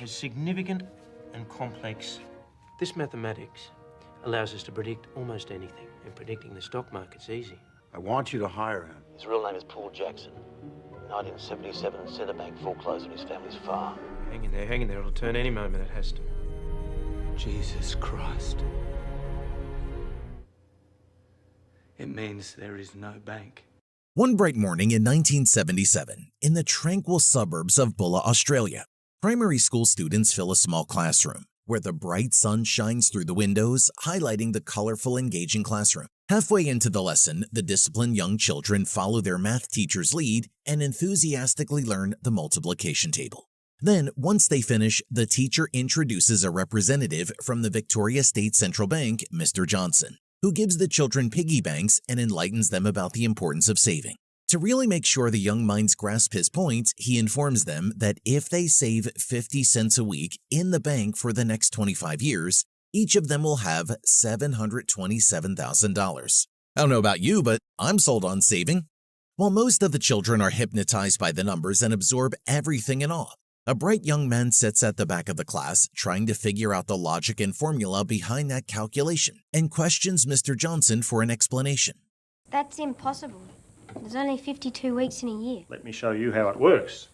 is significant and complex. This mathematics allows us to predict almost anything, and predicting the stock market's easy. I want you to hire him. His real name is Paul Jackson. 1977, Centre Bank foreclosed on his family's farm. Hang in there. It'll turn any moment, it has to. Jesus Christ. It means there is no bank. One bright morning in 1977, in the tranquil suburbs of Bulla, Australia, primary school students fill a small classroom where the bright sun shines through the windows, highlighting the colorful, engaging classroom. Halfway into the lesson, the disciplined young children follow their math teacher's lead and enthusiastically learn the multiplication table. Then, once they finish, the teacher introduces a representative from the Victoria State Central Bank, Mr. Johnson, who gives the children piggy banks and enlightens them about the importance of saving. To really make sure the young minds grasp his point, he informs them that if they save 50 cents a week in the bank for the next 25 years, each of them will have $727,000. I don't know about you, but I'm sold on saving. While most of the children are hypnotized by the numbers and absorb everything in awe, a bright young man sits at the back of the class trying to figure out the logic and formula behind that calculation and questions Mr. Johnson for an explanation. That's impossible. There's only 52 weeks in a year. Let me show you how it works.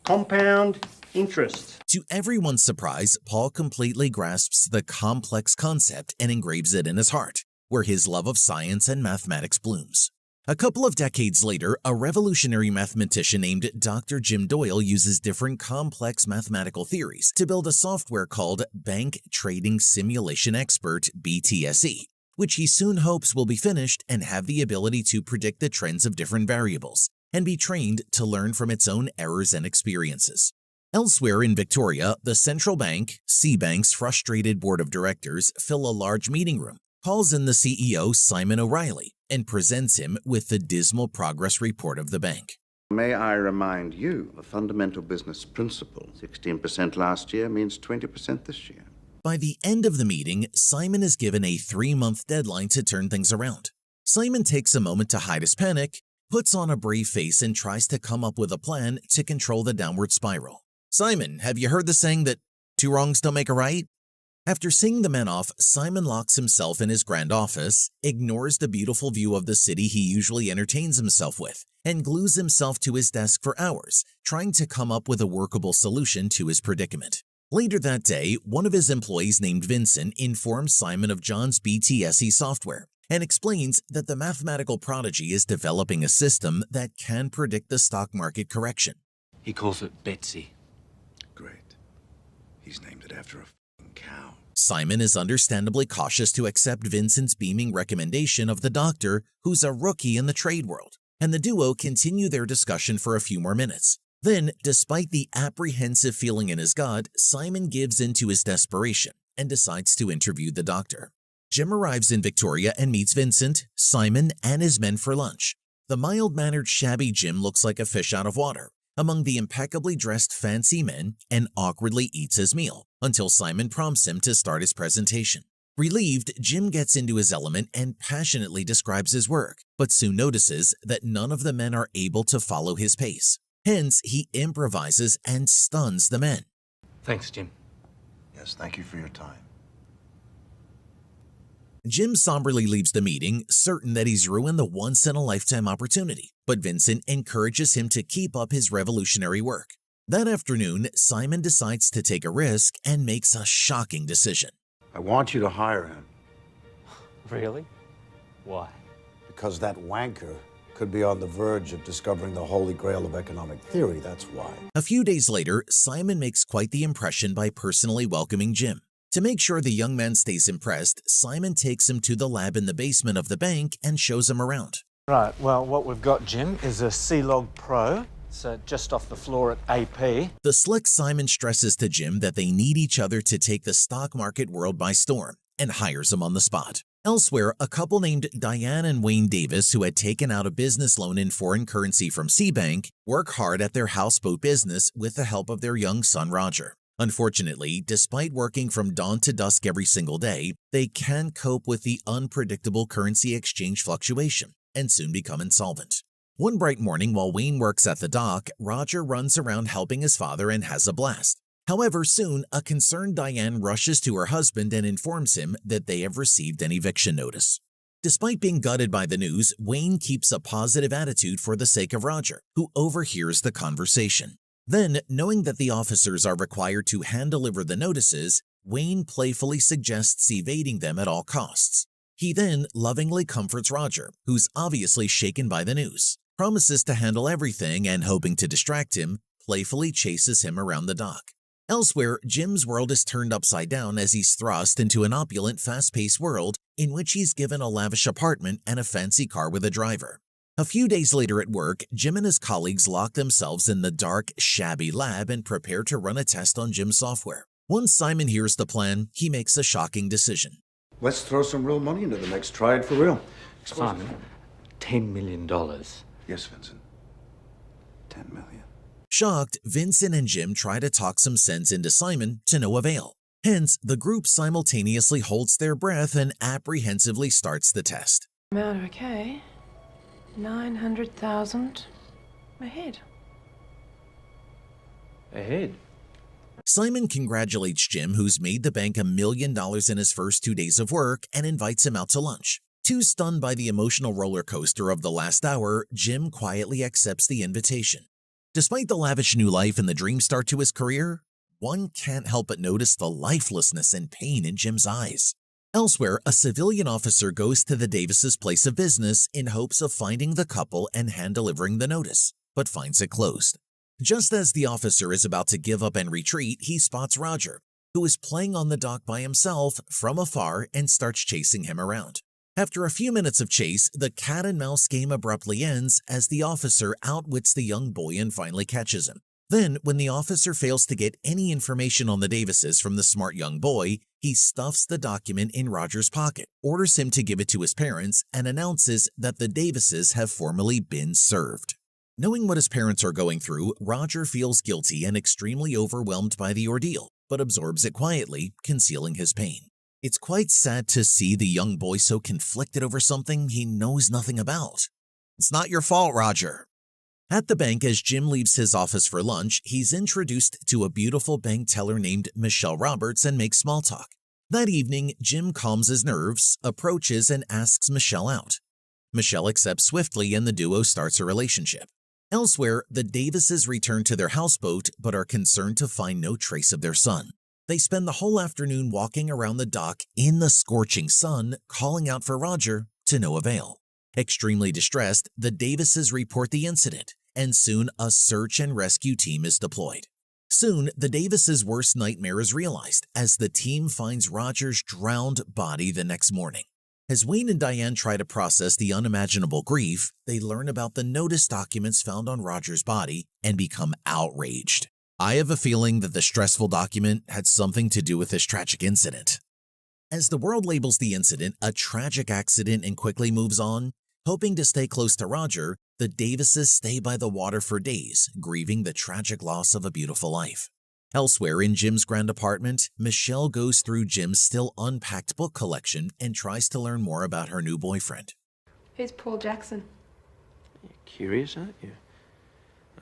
Compound interest. To everyone's surprise, Paul completely grasps the complex concept and engraves it in his heart, where his love of science and mathematics blooms. A couple of decades later, a revolutionary mathematician named Dr. Jim Doyle uses different complex mathematical theories to build a software called Bank Trading Simulation Expert, BTSE, which he soon hopes will be finished and have the ability to predict the trends of different variables and be trained to learn from its own errors and experiences. Elsewhere in Victoria, the central bank, CBank's frustrated board of directors fill a large meeting room, calls in the CEO, Simon O'Reilly, and presents him with the dismal progress report of the bank. May I remind you of a fundamental business principle. 16% last year means 20% this year. By the end of the meeting, Simon is given a 3-month deadline to turn things around. Simon takes a moment to hide his panic, puts on a brave face, and tries to come up with a plan to control the downward spiral. Simon, have you heard the saying that 2 wrongs don't make a right? After seeing the men off, Simon locks himself in his grand office, ignores the beautiful view of the city he usually entertains himself with, and glues himself to his desk for hours, trying to come up with a workable solution to his predicament. Later that day, one of his employees named Vincent informs Simon of John's BTSE software and explains that the mathematical prodigy is developing a system that can predict the stock market correction. He calls it Betsy. Great. He's named it after a f***ing cow. Simon is understandably cautious to accept Vincent's beaming recommendation of the doctor, who's a rookie in the trade world, and the duo continue their discussion for a few more minutes. Then, despite the apprehensive feeling in his gut, Simon gives in to his desperation and decides to interview the doctor. Jim arrives in Victoria and meets Vincent, Simon, and his men for lunch. The mild-mannered, shabby Jim looks like a fish out of water among the impeccably dressed fancy men and awkwardly eats his meal until Simon prompts him to start his presentation. Relieved, Jim gets into his element and passionately describes his work, but soon notices that none of the men are able to follow his pace. Hence, he improvises and stuns the men. Thanks, Jim. Yes, thank you for your time. Jim somberly leaves the meeting, certain that he's ruined the once-in-a-lifetime opportunity, but Vincent encourages him to keep up his revolutionary work. That afternoon, Simon decides to take a risk and makes a shocking decision. I want you to hire him. Really? Why? Because that wanker could be on the verge of discovering the holy grail of economic theory, that's why. A few days later, Simon makes quite the impression by personally welcoming Jim. To make sure the young man stays impressed, Simon takes him to the lab in the basement of the bank and shows him around. Right, well, what we've got, Jim, is a C-Log Pro. It's just off the floor at AP. The slick Simon stresses to Jim that they need each other to take the stock market world by storm and hires him on the spot. Elsewhere, a couple named Diane and Wayne Davis, who had taken out a business loan in foreign currency from CBank, work hard at their houseboat business with the help of their young son, Roger. Unfortunately, despite working from dawn to dusk every single day, they can't cope with the unpredictable currency exchange fluctuation and soon become insolvent. One bright morning while Wayne works at the dock, Roger runs around helping his father and has a blast. However, soon, a concerned Diane rushes to her husband and informs him that they have received an eviction notice. Despite being gutted by the news, Wayne keeps a positive attitude for the sake of Roger, who overhears the conversation. Then, knowing that the officers are required to hand-deliver the notices, Wayne playfully suggests evading them at all costs. He then lovingly comforts Roger, who's obviously shaken by the news, promises to handle everything, and hoping to distract him, playfully chases him around the dock. Elsewhere, Jim's world is turned upside down as he's thrust into an opulent, fast-paced world in which he's given a lavish apartment and a fancy car with a driver. A few days later at work, Jim and his colleagues lock themselves in the dark, shabby lab and prepare to run a test on Jim's software. Once Simon hears the plan, he makes a shocking decision. Let's throw some real money into the mix. Try it for real. Simon, $10 million. Yes, Vincent. 10 million. Shocked, Vincent and Jim try to talk some sense into Simon to no avail. Hence, the group simultaneously holds their breath and apprehensively starts the test. Amount okay. 900,000 ahead. Ahead. Simon congratulates Jim, who's made the bank $1 million in his first 2 days of work, and invites him out to lunch. Too stunned by the emotional roller coaster of the last hour, Jim quietly accepts the invitation. Despite the lavish new life and the dream start to his career, one can't help but notice the lifelessness and pain in Jim's eyes. Elsewhere, a civilian officer goes to the Davises' place of business in hopes of finding the couple and hand-delivering the notice, but finds it closed. Just as the officer is about to give up and retreat, he spots Roger, who is playing on the dock by himself from afar, and starts chasing him around. After a few minutes of chase, the cat-and-mouse game abruptly ends as the officer outwits the young boy and finally catches him. Then, when the officer fails to get any information on the Davises from the smart young boy, he stuffs the document in Roger's pocket, orders him to give it to his parents, and announces that the Davises have formally been served. Knowing what his parents are going through, Roger feels guilty and extremely overwhelmed by the ordeal, but absorbs it quietly, concealing his pain. It's quite sad to see the young boy so conflicted over something he knows nothing about. It's not your fault, Roger. At the bank, as Jim leaves his office for lunch, he's introduced to a beautiful bank teller named Michelle Roberts and makes small talk. That evening, Jim calms his nerves, approaches, and asks Michelle out. Michelle accepts swiftly, and the duo starts a relationship. Elsewhere, the Davises return to their houseboat but are concerned to find no trace of their son. They spend the whole afternoon walking around the dock in the scorching sun, calling out for Roger, to no avail. Extremely distressed, the Davises report the incident, and soon a search and rescue team is deployed. Soon, the Davises' worst nightmare is realized as the team finds Roger's drowned body the next morning. As Wayne and Diane try to process the unimaginable grief, they learn about the notice documents found on Roger's body and become outraged. I have a feeling that the stressful document had something to do with this tragic incident. As the world labels the incident a tragic accident and quickly moves on, hoping to stay close to Roger, the Davises stay by the water for days, grieving the tragic loss of a beautiful life. Elsewhere in Jim's grand apartment, Michelle goes through Jim's still unpacked book collection and tries to learn more about her new boyfriend. Who's Paul Jackson? You're curious, aren't you?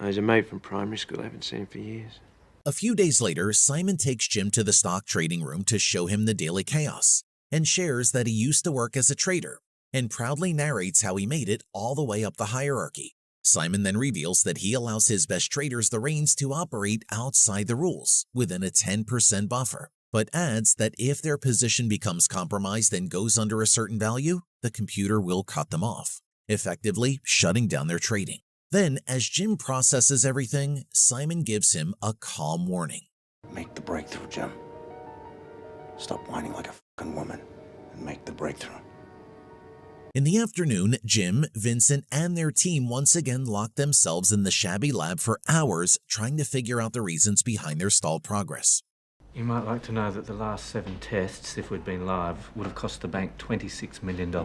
He's a mate from primary school I haven't seen for years. A few days later, Simon takes Jim to the stock trading room to show him the daily chaos, and shares that he used to work as a trader, and proudly narrates how he made it all the way up the hierarchy. Simon then reveals that he allows his best traders the reins to operate outside the rules, within a 10% buffer, but adds that if their position becomes compromised and goes under a certain value, the computer will cut them off, effectively shutting down their trading. Then, as Jim processes everything, Simon gives him a calm warning. Make the breakthrough, Jim. Stop whining like a fucking woman and make the breakthrough. In the afternoon, Jim, Vincent, and their team once again lock themselves in the shabby lab for hours trying to figure out the reasons behind their stalled progress. You might like to know that the last 7 tests, if we'd been live, would have cost the bank $26 million.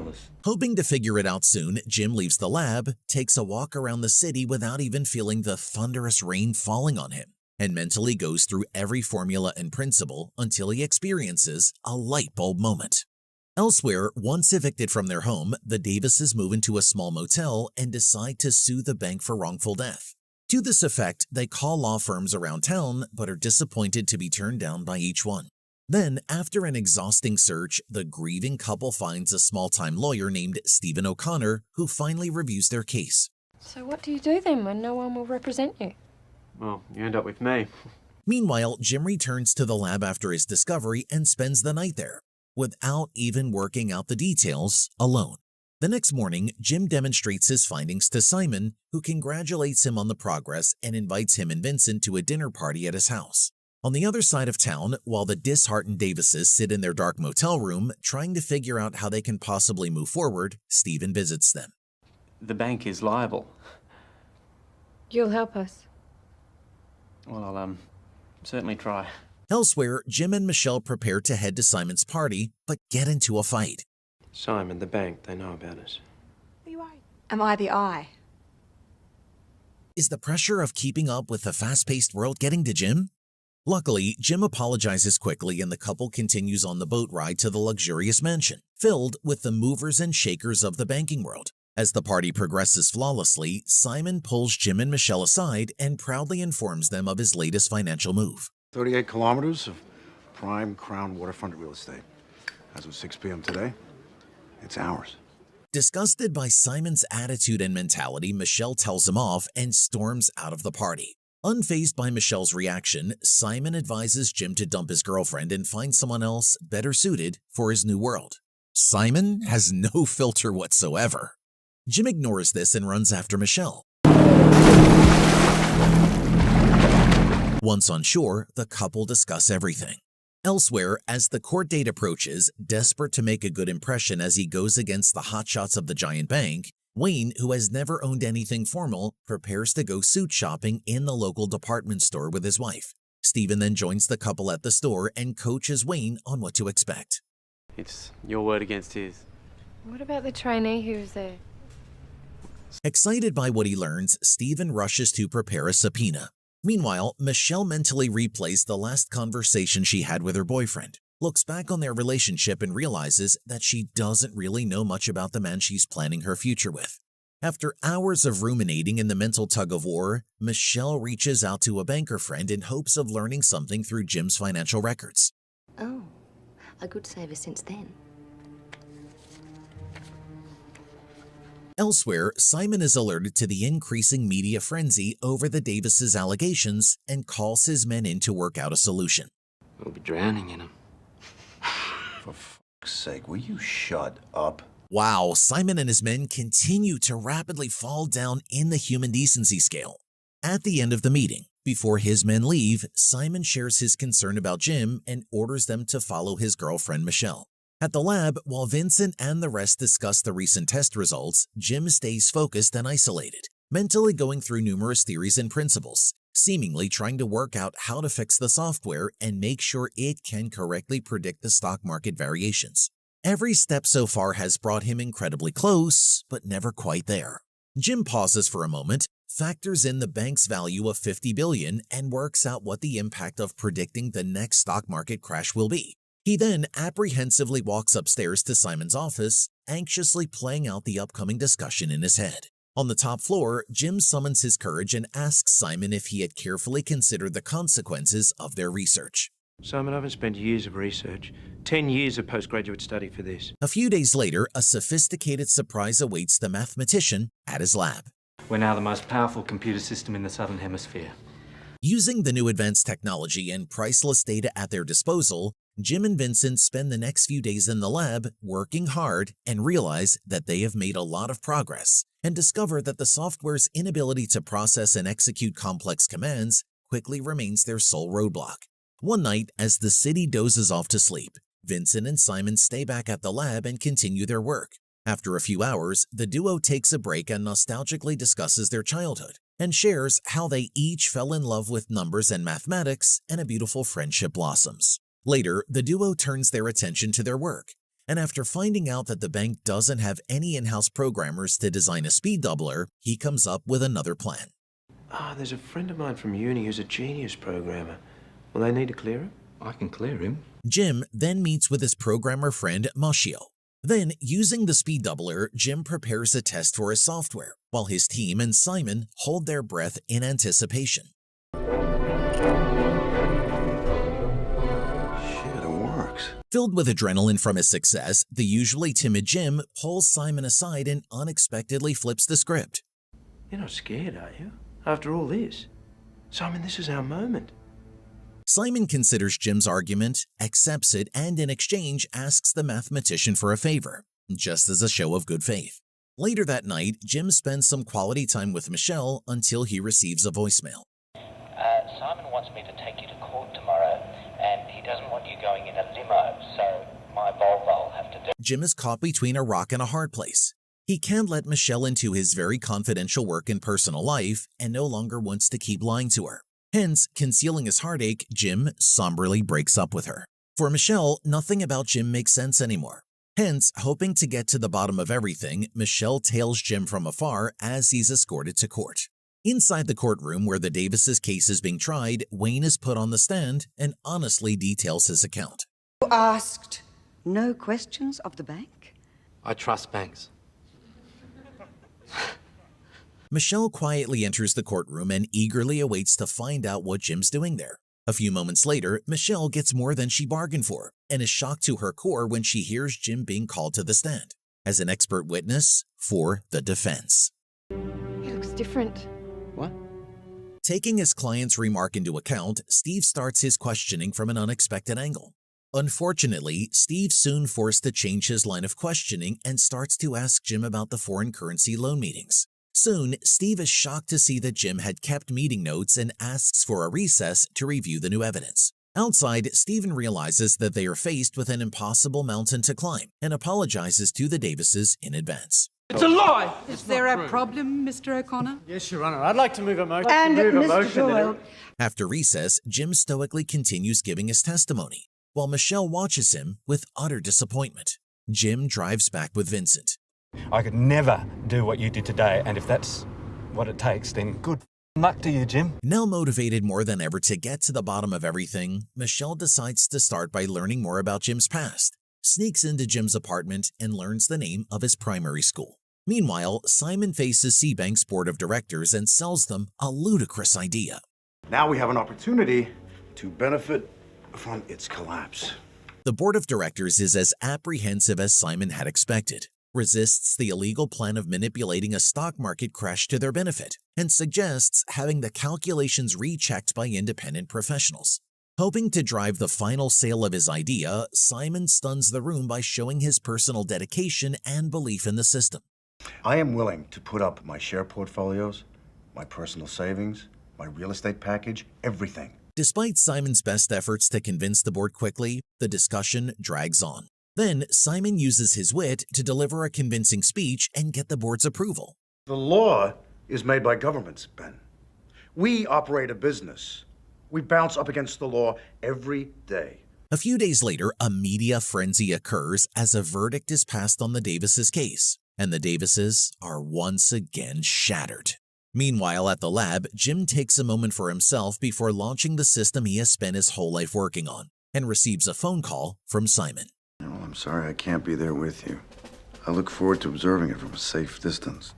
Hoping to figure it out soon, Jim leaves the lab, takes a walk around the city without even feeling the thunderous rain falling on him, and mentally goes through every formula and principle until he experiences a light bulb moment. Elsewhere, once evicted from their home, the Davises move into a small motel and decide to sue the bank for wrongful death. To this effect, they call law firms around town, but are disappointed to be turned down by each one. Then, after an exhausting search, the grieving couple finds a small-time lawyer named Stephen O'Connor, who finally reviews their case. So what do you do then when no one will represent you? Well, you end up with me. Meanwhile, Jim returns to the lab after his discovery and spends the night there, without even working out the details alone. The next morning, Jim demonstrates his findings to Simon, who congratulates him on the progress and invites him and Vincent to a dinner party at his house. On the other side of town, while the disheartened Davises sit in their dark motel room trying to figure out how they can possibly move forward, Stephen visits them. The bank is liable. You'll help us. Well, I'll certainly try. Elsewhere, Jim and Michelle prepare to head to Simon's party, but get into a fight. Simon, the bank, they know about us. Am I the eye? Is the pressure of keeping up with the fast-paced world getting to Jim? Luckily, Jim apologizes quickly and the couple continues on the boat ride to the luxurious mansion, filled with the movers and shakers of the banking world. As the party progresses flawlessly, Simon pulls Jim and Michelle aside and proudly informs them of his latest financial move. 38 kilometers of prime crown waterfront real estate. As of 6 p.m. today, it's ours. Disgusted by Simon's attitude and mentality, Michelle tells him off and storms out of the party. Unfazed by Michelle's reaction, Simon advises Jim to dump his girlfriend and find someone else better suited for his new world. Simon has no filter whatsoever. Jim ignores this and runs after Michelle. Once on shore, the couple discuss everything. Elsewhere, as the court date approaches, desperate to make a good impression as he goes against the hotshots of the giant bank, Wayne, who has never owned anything formal, prepares to go suit shopping in the local department store with his wife. Stephen then joins the couple at the store and coaches Wayne on what to expect. It's your word against his. What about the trainee who was there? Excited by what he learns, Stephen rushes to prepare a subpoena. Meanwhile, Michelle mentally replays the last conversation she had with her boyfriend, looks back on their relationship and realizes that she doesn't really know much about the man she's planning her future with. After hours of ruminating in the mental tug-of-war, Michelle reaches out to a banker friend in hopes of learning something through Jim's financial records. Oh, a good saver since then. Elsewhere, Simon is alerted to the increasing media frenzy over the Davises' allegations and calls his men in to work out a solution. We'll be drowning in him. For fuck's sake, will you shut up? Wow, Simon and his men continue to rapidly fall down in the human decency scale. At the end of the meeting, before his men leave, Simon shares his concern about Jim and orders them to follow his girlfriend Michelle. At the lab, while Vincent and the rest discuss the recent test results, Jim stays focused and isolated, mentally going through numerous theories and principles, seemingly trying to work out how to fix the software and make sure it can correctly predict the stock market variations. Every step so far has brought him incredibly close, but never quite there. Jim pauses for a moment, factors in the bank's value of $50 billion, and works out what the impact of predicting the next stock market crash will be. He then apprehensively walks upstairs to Simon's office, anxiously playing out the upcoming discussion in his head. On the top floor, Jim summons his courage and asks Simon if he had carefully considered the consequences of their research. Simon, I haven't spent years of research, 10 years of postgraduate study for this. A few days later, a sophisticated surprise awaits the mathematician at his lab. We're now the most powerful computer system in the Southern Hemisphere. Using the new advanced technology and priceless data at their disposal, Jim and Vincent spend the next few days in the lab working hard and realize that they have made a lot of progress and discover that the software's inability to process and execute complex commands quickly remains their sole roadblock. One night, as the city dozes off to sleep, Vincent and Simon stay back at the lab and continue their work. After a few hours, the duo takes a break and nostalgically discusses their childhood and shares how they each fell in love with numbers and mathematics, and a beautiful friendship blossoms. Later, the duo turns their attention to their work, and after finding out that the bank doesn't have any in-house programmers to design a speed doubler, he comes up with another plan. There's a friend of mine from uni who's a genius programmer. Will they need to clear him? I can clear him. Jim then meets with his programmer friend Machio. Then, using the speed doubler, Jim prepares a test for his software, while his team and Simon hold their breath in anticipation. Shit, it works. Filled with adrenaline from his success, the usually timid Jim pulls Simon aside and unexpectedly flips the script. You're not scared, are you? After all this? Simon, this is our moment. Simon considers Jim's argument, accepts it, and in exchange asks the mathematician for a favor, just as a show of good faith. Later that night, Jim spends some quality time with Michelle until he receives a voicemail. Simon wants me to take you to court tomorrow, and he doesn't want you going in a limo, so my Volvo will have to do. Jim is caught between a rock and a hard place. He can't let Michelle into his very confidential work and personal life, and no longer wants to keep lying to her. Hence, concealing his heartache, Jim somberly breaks up with her. For Michelle, nothing about Jim makes sense anymore. Hence, hoping to get to the bottom of everything, Michelle tails Jim from afar as he's escorted to court. Inside the courtroom where the Davises' case is being tried, Wayne is put on the stand and honestly details his account. You asked no questions of the bank? I trust banks. Michelle quietly enters the courtroom and eagerly awaits to find out what Jim's doing there. A few moments later, Michelle gets more than she bargained for and is shocked to her core when she hears Jim being called to the stand as an expert witness for the defense. He looks different. What? Taking his client's remark into account, Steve starts his questioning from an unexpected angle. Unfortunately, Steve's soon forced to change his line of questioning and starts to ask Jim about the foreign currency loan meetings. Soon, Steve is shocked to see that Jim had kept meeting notes and asks for a recess to review the new evidence. Outside, Stephen realizes that they are faced with an impossible mountain to climb and apologizes to the Davises in advance. It's a lie! Is there a problem, Mr. O'Connor? Yes, Your Honour. I'd like to move a motion. And Mr. Doyle. After recess, Jim stoically continues giving his testimony, while Michelle watches him with utter disappointment. Jim drives back with Vincent. I could never do what you did today, and if that's what it takes, then good luck to you, Jim. Now motivated more than ever to get to the bottom of everything, Michelle decides to start by learning more about Jim's past, sneaks into Jim's apartment, and learns the name of his primary school. Meanwhile, Simon faces Seabank's board of directors and sells them a ludicrous idea. Now we have an opportunity to benefit from its collapse. The board of directors is as apprehensive as Simon had expected, resists the illegal plan of manipulating a stock market crash to their benefit, and suggests having the calculations rechecked by independent professionals. Hoping to drive the final sale of his idea, Simon stuns the room by showing his personal dedication and belief in the system. I am willing to put up my share portfolios, my personal savings, my real estate package, everything. Despite Simon's best efforts to convince the board quickly, the discussion drags on. Then, Simon uses his wit to deliver a convincing speech and get the board's approval. The law is made by governments, Ben. We operate a business. We bounce up against the law every day. A few days later, a media frenzy occurs as a verdict is passed on the Davises' case, and the Davises are once again shattered. Meanwhile, at the lab, Jim takes a moment for himself before launching the system he has spent his whole life working on, and receives a phone call from Simon. Well, I'm sorry I can't be there with you. I look forward to observing it from a safe distance.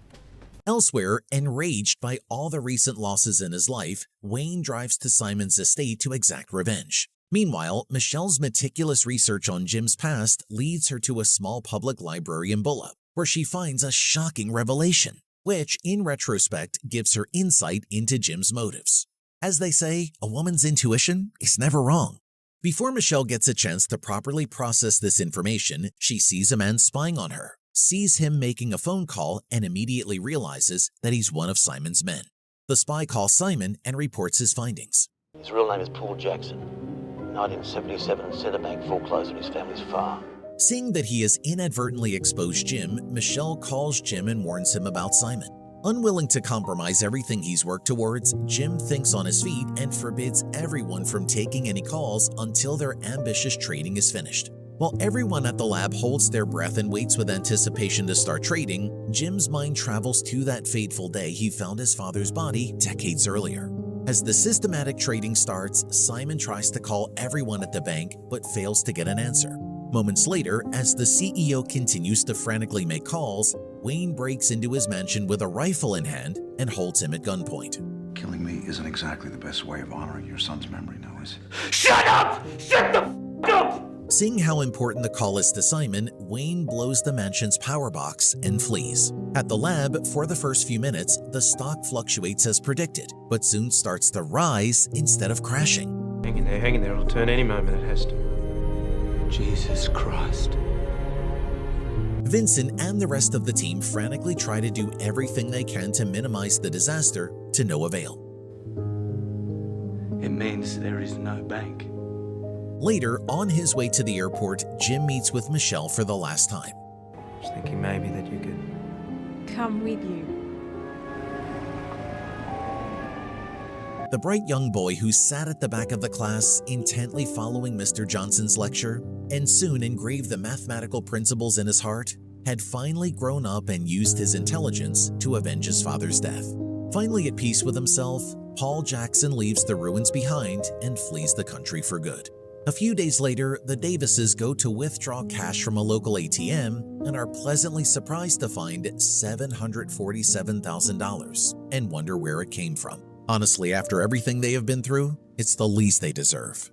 Elsewhere, enraged by all the recent losses in his life, Wayne drives to Simon's estate to exact revenge. Meanwhile, Michelle's meticulous research on Jim's past leads her to a small public library in Bulla, where she finds a shocking revelation, which, in retrospect, gives her insight into Jim's motives. As they say, a woman's intuition is never wrong. Before Michelle gets a chance to properly process this information, she sees a man spying on her, sees him making a phone call, and immediately realizes that he's one of Simon's men. The spy calls Simon and reports his findings. His real name is Paul Jackson. 1977, Centrebank foreclosed on his family's farm. Seeing that he has inadvertently exposed Jim, Michelle calls Jim and warns him about Simon. Unwilling to compromise everything he's worked towards, Jim thinks on his feet and forbids everyone from taking any calls until their ambitious trading is finished. While everyone at the lab holds their breath and waits with anticipation to start trading, Jim's mind travels to that fateful day he found his father's body decades earlier. As the systematic trading starts, Simon tries to call everyone at the bank but fails to get an answer. Moments later, as the CEO continues to frantically make calls, Wayne breaks into his mansion with a rifle in hand and holds him at gunpoint. Killing me isn't exactly the best way of honoring your son's memory, now is it? Shut up! Shut the f up! Seeing how important the call is to Simon, Wayne blows the mansion's power box and flees. At the lab, for the first few minutes, the stock fluctuates as predicted, but soon starts to rise instead of crashing. Hang in there. It'll turn any moment it has to. Jesus Christ. Vincent and the rest of the team frantically try to do everything they can to minimize the disaster, to no avail. It means there is no bank. Later, on his way to the airport, Jim meets with Michelle for the last time. I was thinking maybe that you could... Come with you. The bright young boy who sat at the back of the class, intently following Mr. Johnson's lecture, and soon engraved the mathematical principles in his heart, had finally grown up and used his intelligence to avenge his father's death. Finally at peace with himself, Paul Jackson leaves the ruins behind and flees the country for good. A few days later, the Davises go to withdraw cash from a local ATM and are pleasantly surprised to find $747,000 and wonder where it came from. Honestly, after everything they have been through, it's the least they deserve.